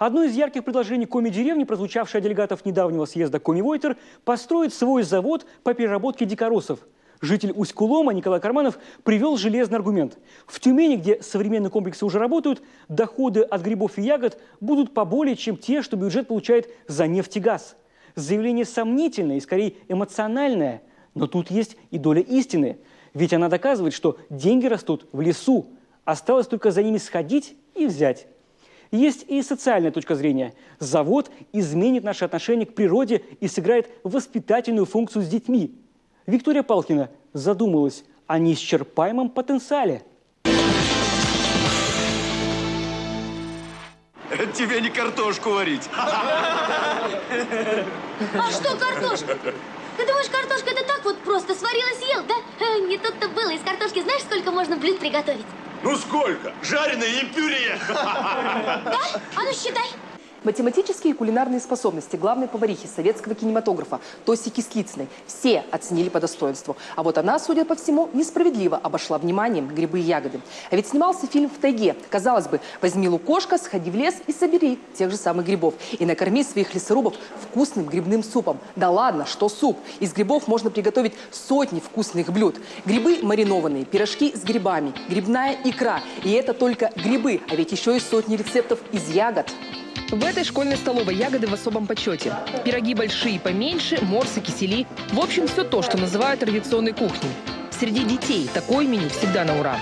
Одно из ярких предложений Коми-деревни, прозвучавшее от делегатов недавнего съезда Коми-Войтер, построить свой завод по переработке дикоросов. Житель Усть-Кулома Николай Карманов привел железный аргумент. В Тюмени, где современные комплексы уже работают, доходы от грибов и ягод будут поболее, чем те, что бюджет получает за нефть и газ. Заявление сомнительное и скорее эмоциональное, но тут есть и доля истины. Ведь она доказывает, что деньги растут в лесу. Осталось только за ними сходить и взять. Есть и социальная точка зрения. Завод изменит наше отношение к природе и сыграет воспитательную функцию с детьми. Виктория Палкина задумалась о неисчерпаемом потенциале. Это тебе не картошку варить. А что картошка? Ты думаешь, картошка это так вот просто сварил и съел, да? Не тут-то было. Из картошки знаешь, сколько можно блюд приготовить? Ну сколько? Жареное и пюре. Да? А ну считай. Математические и кулинарные способности главной поварихи советского кинематографа Тоси Кислицыной все оценили по достоинству. А вот она, судя по всему, несправедливо обошла вниманием грибы и ягоды. А ведь снимался фильм «В тайге». Казалось бы, возьми лукошко, сходи в лес и собери тех же самых грибов. И накорми своих лесорубов вкусным грибным супом. Да ладно, что суп? Из грибов можно приготовить сотни вкусных блюд. Грибы маринованные, пирожки с грибами, грибная икра. И это только грибы, а ведь еще и сотни рецептов из ягод. В этой школьной столовой ягоды в особом почете. Пироги большие и поменьше, морсы, кисели. В общем, все то, что называют традиционной кухней. Среди детей такое меню всегда на ура.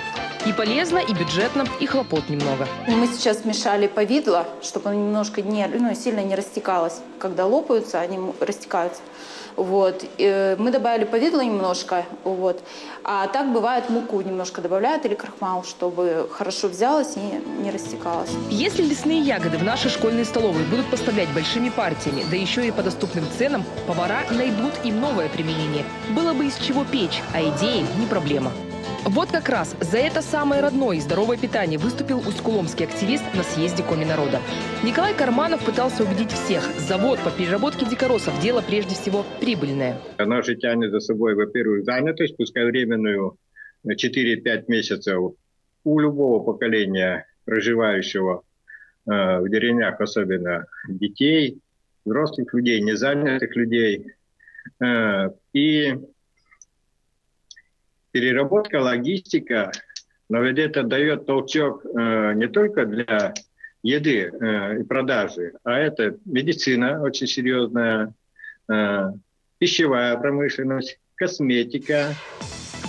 И полезно, и бюджетно, и хлопот немного. Мы сейчас смешали повидло, чтобы оно немножко сильно не растекалось. Когда лопаются, они растекаются. Вот. Мы добавили повидло немножко, вот. А так бывает, муку немножко добавляют или крахмал, чтобы хорошо взялось и не растекалось. Если лесные ягоды в наши школьные столовые будут поставлять большими партиями, да еще и по доступным ценам, повара найдут им новое применение. Было бы из чего печь, а идеи не проблема. Вот как раз за это самое родное и здоровое питание выступил усть-куломский активист на съезде Коми-народа. Николай Карманов пытался убедить всех, завод по переработке дикоросов – дело прежде всего прибыльное. Оно же тянет за собой, во-первых, занятость, пускай временную, 4-5 месяцев у любого поколения, проживающего в деревнях, особенно детей, взрослых людей, незанятых людей. И переработка, логистика, но ведь это дает толчок не только для еды и продажи, а это медицина очень серьезная, пищевая промышленность, косметика.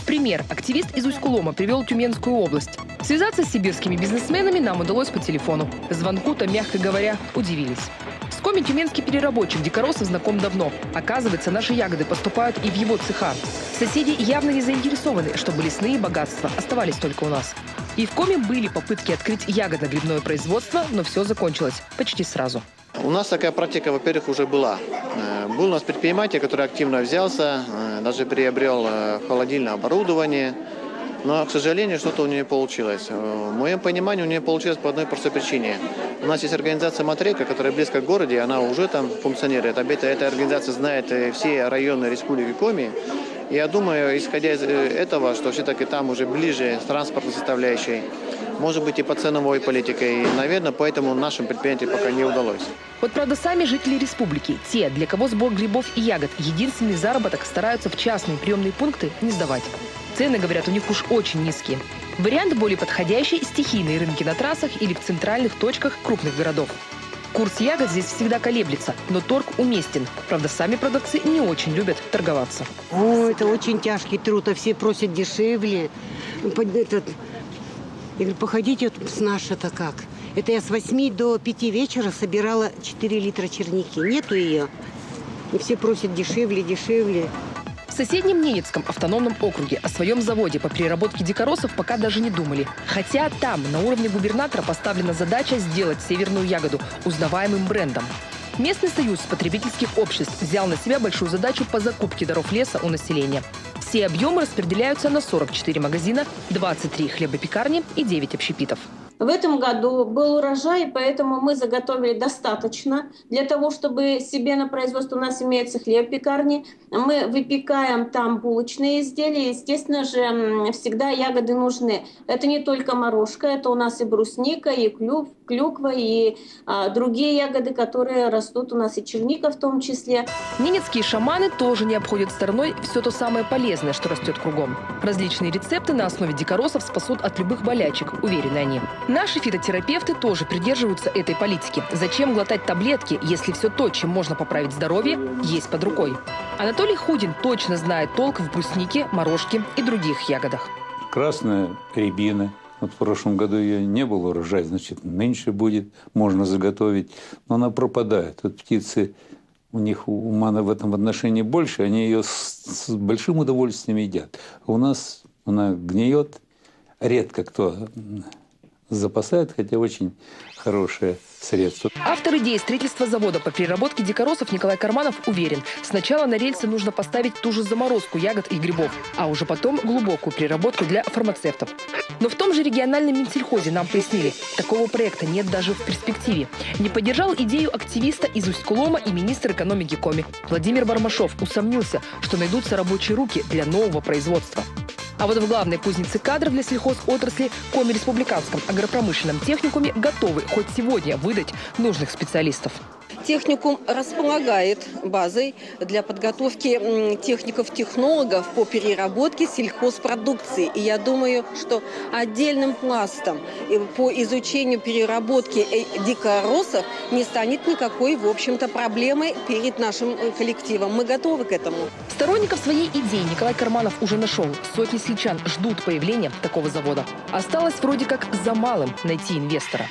Пример. Активист из Усть-Кулома привел Тюменскую область. Связаться с сибирскими бизнесменами нам удалось по телефону. Звонку-то, мягко говоря, удивились. С Коми тюменский переработчик дикоросов знаком давно. Оказывается, наши ягоды поступают и в его цеха. Соседи явно не заинтересованы, чтобы лесные богатства оставались только у нас. И в Коми были попытки открыть ягодно-грибное производство, но все закончилось почти сразу. У нас такая практика, во-первых, уже была. Был у нас предприниматель, который активно взялся, даже приобрел холодильное оборудование. Но, к сожалению, что-то у нее не получилось. В моем понимании, у нее получилось по одной простой причине. У нас есть организация «Матрейка», которая близко к городу, она уже там функционирует. Эта организация знает все районы Республики Коми. И я думаю, исходя из этого, что все-таки там уже ближе с транспортной составляющей, может быть, и по ценовой политике. И, наверное, поэтому нашим предприятиям пока не удалось. Вот, правда, сами жители республики, те, для кого сбор грибов и ягод – единственный заработок, стараются в частные приемные пункты не сдавать. Цены, говорят, у них уж очень низкие. Вариант более подходящий – стихийные рынки на трассах или в центральных точках крупных городов. Курс ягод здесь всегда колеблется, но торг уместен. Правда, сами продавцы не очень любят торговаться. О, это очень тяжкий труд, а все просят дешевле. Я говорю, походите с нашей-то как. Это я с 8 до 5 вечера собирала 4 литра черники. Нету ее. И все просят дешевле, дешевле. В соседнем Ненецком автономном округе о своем заводе по переработке дикоросов пока даже не думали. Хотя там на уровне губернатора поставлена задача сделать северную ягоду узнаваемым брендом. Местный союз потребительских обществ взял на себя большую задачу по закупке даров леса у населения. Все объемы распределяются на 44 магазина, 23 хлебопекарни и 9 общепитов. В этом году был урожай, поэтому мы заготовили достаточно для того, чтобы себе на производство, у нас имеется хлеб-пекарни, мы выпекаем там булочные изделия, естественно же, всегда ягоды нужны. Это не только морожка, это у нас и брусника, и клюква и другие ягоды, которые растут у нас, и черника в том числе. Ненецкие шаманы тоже не обходят стороной все то самое полезное, что растет кругом. Различные рецепты на основе дикоросов спасут от любых болячек, уверены они. Наши фитотерапевты тоже придерживаются этой политики. Зачем глотать таблетки, если все то, чем можно поправить здоровье, есть под рукой? Анатолий Худин точно знает толк в бруснике, морожке и других ягодах. Красная рябина. Вот в прошлом году ее не было урожая, значит, меньше будет, можно заготовить. Но она пропадает. Вот птицы, у них ума в этом отношении больше, они ее с большим удовольствием едят. А у нас она гниет, редко кто запасает, хотя очень хорошее средство. Автор идеи строительства завода по переработке дикоросов Николай Карманов уверен, сначала на рельсы нужно поставить ту же заморозку ягод и грибов, а уже потом глубокую переработку для фармацевтов. Но в том же региональном Минсельхозе нам пояснили, такого проекта нет даже в перспективе. Не поддержал идею активиста из Усть-Кулома и министр экономики Коми. Владимир Бармашов усомнился, что найдутся рабочие руки для нового производства. А вот в главной кузнице кадров для сельхозотрасли Коми-республиканском агропромышленном техникуме готовы хоть сегодня выдать нужных специалистов. Техникум располагает базой для подготовки техников-технологов по переработке сельхозпродукции. И я думаю, что отдельным пластом по изучению переработки дикоросов не станет никакой, в общем-то, проблемой перед нашим коллективом. Мы готовы к этому. Сторонников своей идеи Николай Карманов уже нашел. Сотни сельчан ждут появления такого завода. Осталось вроде как за малым найти инвестора.